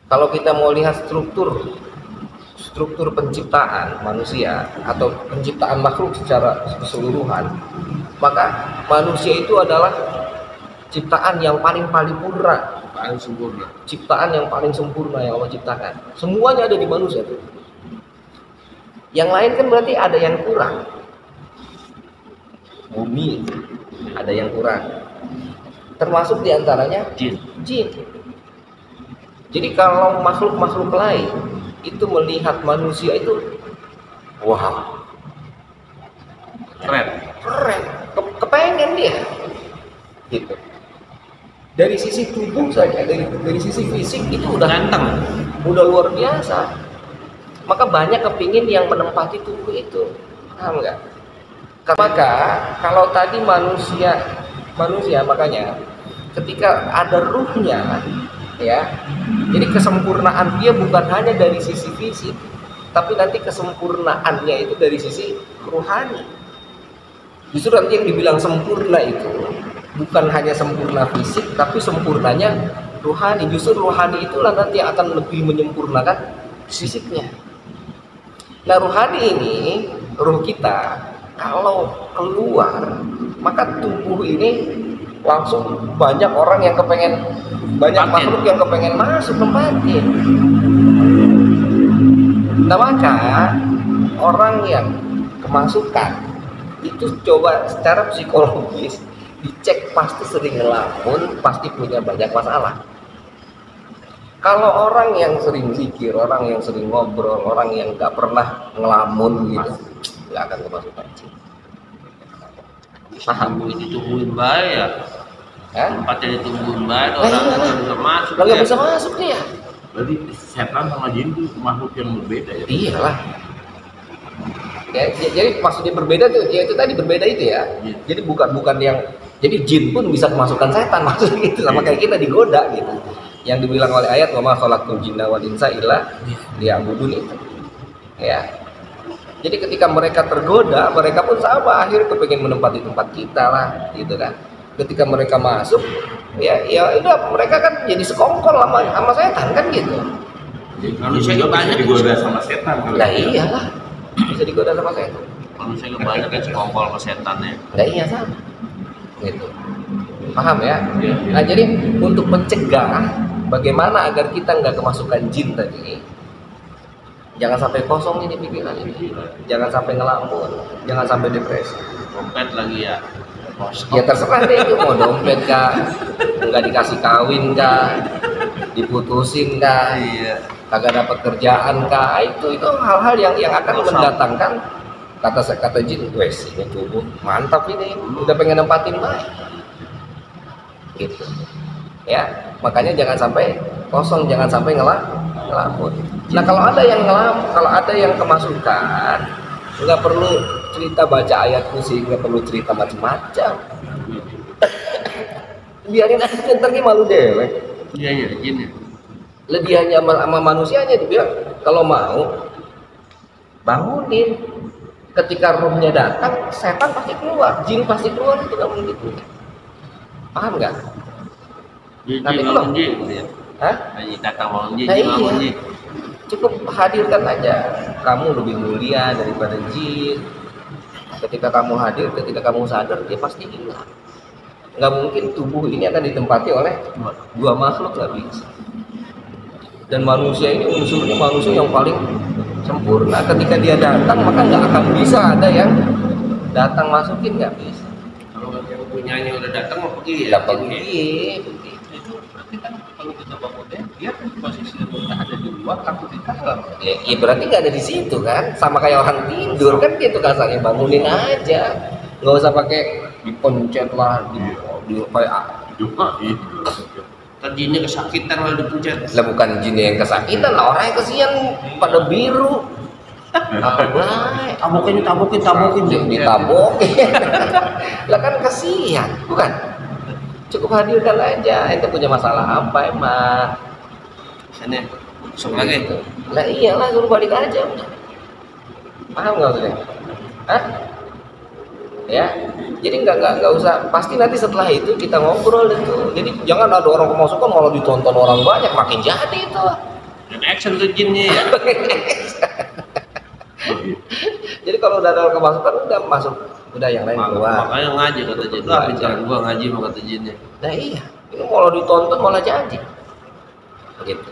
Kalau kita mau lihat struktur penciptaan manusia atau penciptaan makhluk secara keseluruhan, maka manusia itu adalah ciptaan yang paling paripurna, paling sempurna. Ciptaan yang paling sempurna yang Allah ciptakan. Semuanya ada di manusia tuh. Yang lain kan berarti ada yang kurang. Bumi ada yang kurang. Termasuk diantaranya jin. Jadi kalau makhluk-makhluk lain itu melihat manusia itu, wah, Keren. kepengen dia, gitu. Dari sisi tubuh saja, dari sisi fisik itu udah Ganteng. udah luar biasa. Maka banyak kepingin yang menempati tubuh itu, paham nggak? Maka kalau tadi manusia makanya ketika ada ruhnya, ya, jadi kesempurnaan dia bukan hanya dari sisi fisik, tapi nanti kesempurnaannya itu dari sisi ruhani. Justru nanti yang dibilang sempurna itu bukan hanya sempurna fisik, tapi sempurnanya ruhani. Justru ruhani itulah nanti yang akan lebih menyempurnakan fisiknya. Nah, ruhani ini, ruh kita, kalau keluar, maka tubuh ini langsung banyak orang yang kepengen, banyak makhluk yang kepengen masuk nempatin. Nah, maka orang yang kemasukan itu coba secara psikologis dicek, pasti sering ngelamun, pasti punya banyak masalah. Kalau orang yang sering zikir, orang yang sering ngobrol, orang yang nggak pernah ngelamun gitu, nggak akan kemasukan jin. Paham? Ini ditungguin baik ya. Tempatnya ditungguin baik, orang nggak bisa masuk. Nggak bisa masuk dia. Berarti setan sama jin itu makhluk yang berbeda ya? Iyalah. Ya, jadi maksudnya berbeda tuh, ya itu tadi berbeda itu ya. Jadi bukan yang, jadi jin pun bisa kemasukan setan, maksudnya gitu, sama kayak kita digoda gitu. Yang dibilang oleh ayat wa ma khalaqtul jinna wal insa illa liya'budun itu. Ya. Jadi ketika mereka tergoda, mereka pun sama akhirnya kepengen menempati tempat kita lah, gitu kan. Ketika mereka masuk, ya udah mereka kan jadi sekongkol sama setan kan gitu. Jadi manusia juga banyak digoda sama setan kali. Nah iyalah, bisa digoda sama setan. Manusia banyak yang sekongkol ke setannya. Nah iya sama, gitu. Paham ya? Nah jadi untuk mencegah bagaimana agar kita nggak kemasukan jin tadi, jangan sampai kosong ini pikiran ini, jangan sampai ngelamun, jangan sampai depresi. Dompet lagi ya. Ya terserah deh itu, mau dompet kah, nggak dikasih kawin kah, diputusin kah, kagak dapat kerjaan kah, itu hal-hal yang akan mendatangkan kata jin, wes ini tubuh mantap ini, udah pengen nempatin baik, gitu. Ya, makanya jangan sampai kosong, jangan sampai ngelamun. Nah kalau ada yang kemasukan, nggak perlu cerita baca ayat kursi, nggak perlu cerita macam-macam. Biarin aja, ntar dia malu dewek. Iya, jin ya. Lah dia hanya sama manusianya dibilang kalau mau bangunin. Ketika rohnya datang, setan pasti keluar, jin pasti keluar, itu nggak mungkin gitu. Paham nggak? Nanti bangun jin, ya. Hah? Datang bangun jin, Nah, bangun iya. jin. Cukup hadirkan aja, kamu lebih mulia daripada jin. Ketika kamu hadir, ketika kamu sadar, dia pasti hilang. Nggak mungkin tubuh ini akan ditempati oleh dua makhluk, nggak bisa. Dan manusia ini unsurnya manusia yang paling sempurna. Ketika dia datang, maka nggak akan bisa ada yang datang masukin, nggak bisa. Kalau yang punyanya udah datang mau pergi ya? Nggak pergi. Itu berarti kan kalau kita bangunnya dia kan posisi ada di luar, takut di dalam. Ya berarti nggak ada di situ kan, sama kayak orang tidur kan gitu kasarnya, bangunin aja, nggak usah pakai dipencet lah, di kayak Juga itu. Kan jinnya kesakitan kalau dipencet. lah, bukan jinnya yang kesakitan lah, orang yang kesian pada biru. Tabokin Ditabokin. Lah kan kesian, bukan? Cukup hadirkan aja, ente punya masalah apa emang? Sana, masuk lagi. Lah iyalah, suruh balik aja. Paham nggak maksudnya? Hah? Ya, jadi nggak usah. Pasti nanti setelah itu kita ngobrol itu. Jadi jangan ada orang kemasukan malah ditonton orang banyak, makin jadi itu. Dan action tuh jinnya ya. Jadi kalau udah ada kemasukan udah masuk, udah yang lain keluar. Makanya ngaji kata jin. Lah pintaran gua ngaji mau kata jinnya. Nah iya, ini kalau ditonton malah jadi. Begitu.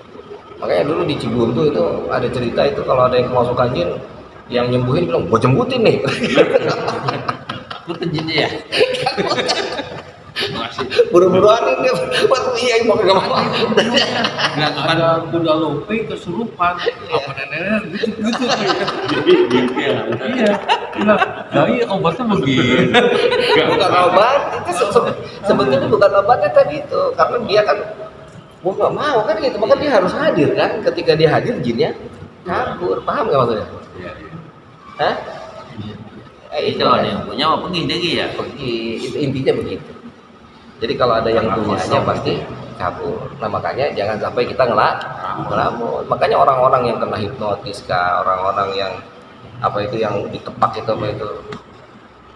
Makanya dulu di Cibubur tuh itu ada cerita itu kalau ada yang kemasukan jin, yang nyembuhin bilang gua jembutin nih. Lu ke jinnya ya? Masih. Buru-buruan dia, waktu iya mau kagak mau. Enggak kan Ada kuda lope kesurupan, apa nenek gitu. iya. Iya. Nah, iya obatnya begini. Bukan obat, itu sebetulnya bukan obatnya tadi itu, karena dia kan gua nggak mau kan gitu, maka dia harus hadir kan. Ketika dia hadir jinnya kabur, paham nggak maksudnya? Iya. Hah? Itu kalau ada yang punya mau pergi lagi ya. Pergi, itu intinya begitu. Jadi kalau ada yang punyanya pasti kabur. Nah makanya jangan sampai kita ngelamun. Makanya orang-orang yang kena hipnotis kah, orang-orang yang apa itu yang ditepak itu apa itu,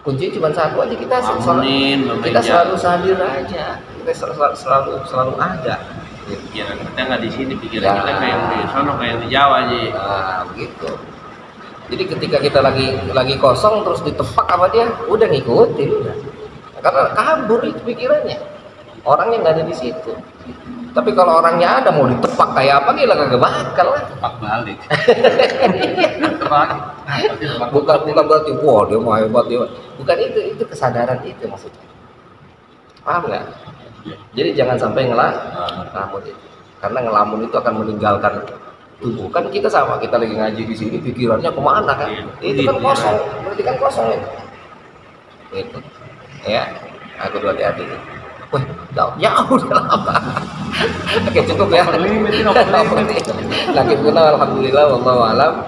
kunci cuma satu aja, kita selalu hadir aja, kita selalu ada. Pikiran kita nggak di sini, pikiran kita kayak di sono, kayak di Jawa aja. Nah begitu. Jadi ketika kita lagi kosong terus ditepak apa dia, udah ngikutin udah. Karena kabur itu pikirannya. Orangnya nggak ada di situ. Tapi kalau orangnya ada mau ditepak kayak apa gila kagak bakal lah. Tepak balik. Bukan berarti wah dia mau hebat dia. Bukan itu kesadaran itu maksudnya. Paham nggak? Jadi jangan sampai ngelamun itu. Karena ngelamun itu akan meninggalkan tubuh. Kan kita sama, kita lagi ngaji di sini pikirannya kemana kan? Itu kan kosong, berarti kan kosong itu. Gitu. Ya, aku dua hati-hati. Wah, jauh udah lama. Oke, cukup ya. Lagi pun alhamdulillah wallahu alam.